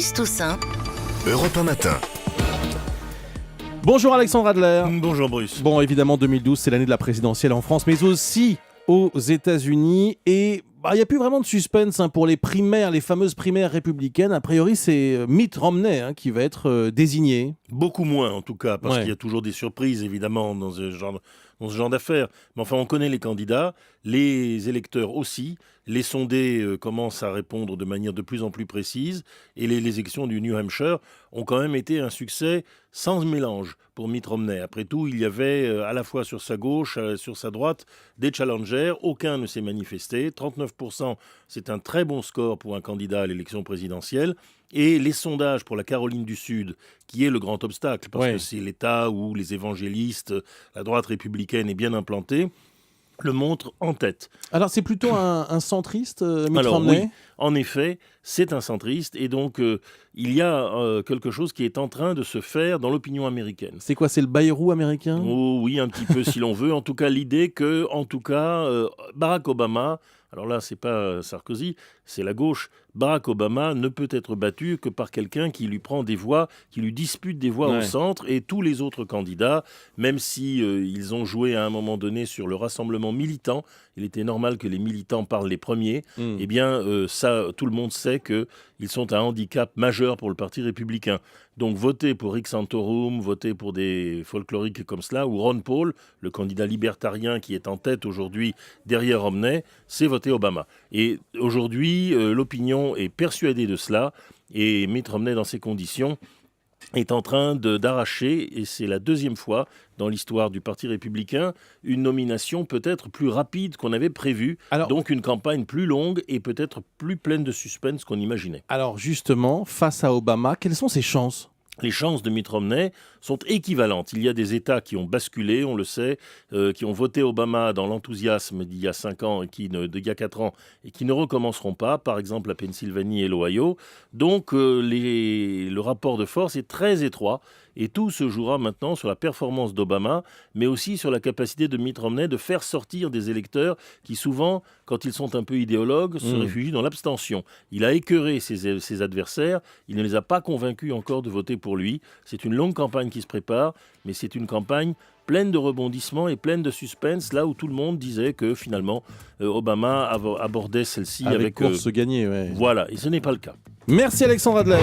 Bruce Toussaint. Europe 1 matin. Bonjour Alexandre Adler. Bonjour Bruce. Bon, évidemment, 2012, c'est l'année de la présidentielle en France, mais aussi aux États-Unis. Et il n'y a plus vraiment de suspense pour les primaires, les fameuses primaires républicaines. A priori, c'est Mitt Romney qui va être désigné. Beaucoup moins en tout cas, parce Ouais. qu'il y a toujours des surprises évidemment dans ce genre d'affaires. Mais enfin, on connaît les candidats, les électeurs aussi. Les sondés commencent à répondre de manière de plus en plus précise. Et les élections du New Hampshire ont quand même été un succès sans mélange pour Mitt Romney. Après tout, il y avait à la fois sur sa gauche, sur sa droite, des challengers. Aucun ne s'est manifesté. 39%, c'est un très bon score pour un candidat à l'élection présidentielle. Et les sondages pour la Caroline du Sud, qui est le grand obstacle, parce Ouais. que c'est l'État où les évangélistes, la droite républicaine est bien implantée, le montrent en tête. Alors, c'est plutôt un centriste, Mitt Alors Romney. oui, en effet, c'est un centriste, et donc il y a quelque chose qui est en train de se faire dans l'opinion américaine. C'est quoi, c'est le Bayrou américain? Oh oui, un petit peu si l'on veut. En tout cas, l'idée que, Barack Obama, alors là, c'est pas Sarkozy, c'est la gauche. Barack Obama ne peut être battu que par quelqu'un qui lui prend des voix, qui lui dispute des voix Ouais. au centre, et tous les autres candidats, même si ils ont joué à un moment donné sur le rassemblement militant, il était normal que les militants parlent les premiers. Eh bien, ça, tout le monde sait qu'ils sont un handicap majeur pour le Parti républicain. Donc, voter pour Rick Santorum, voter pour des folkloriques comme cela, ou Ron Paul, le candidat libertarien qui est en tête aujourd'hui derrière Romney, c'est voter Obama. Et aujourd'hui, l'opinion est persuadée de cela, et Mitt Romney, dans ces conditions, est en train d'arracher, et c'est la deuxième fois dans l'histoire du Parti républicain, une nomination peut-être plus rapide qu'on avait prévu, Alors- donc une campagne plus longue et peut-être plus pleine de suspense qu'on imaginait. Alors, justement, face à Obama, quelles sont ses chances? Les chances de Mitt Romney sont équivalentes. Il y a des États qui ont basculé, on le sait, qui ont voté Obama dans l'enthousiasme d'il y a 5 ans et d'il y a 4 ans et qui ne recommenceront pas, par exemple la Pennsylvanie et l'Ohio. Donc le rapport de force est très étroit et tout se jouera maintenant sur la performance d'Obama, mais aussi sur la capacité de Mitt Romney de faire sortir des électeurs qui souvent, quand ils sont un peu idéologues, se réfugient dans l'abstention. Il a écœuré ses adversaires, il ne les a pas convaincus encore de voter pour lui. C'est une longue campagne qui se prépare, mais c'est une campagne pleine de rebondissements et pleine de suspense, là où tout le monde disait que finalement Obama abordait celle-ci Avec avec... course gagnée, ouais. Voilà, et ce n'est pas le cas. Merci Alexandre Adler.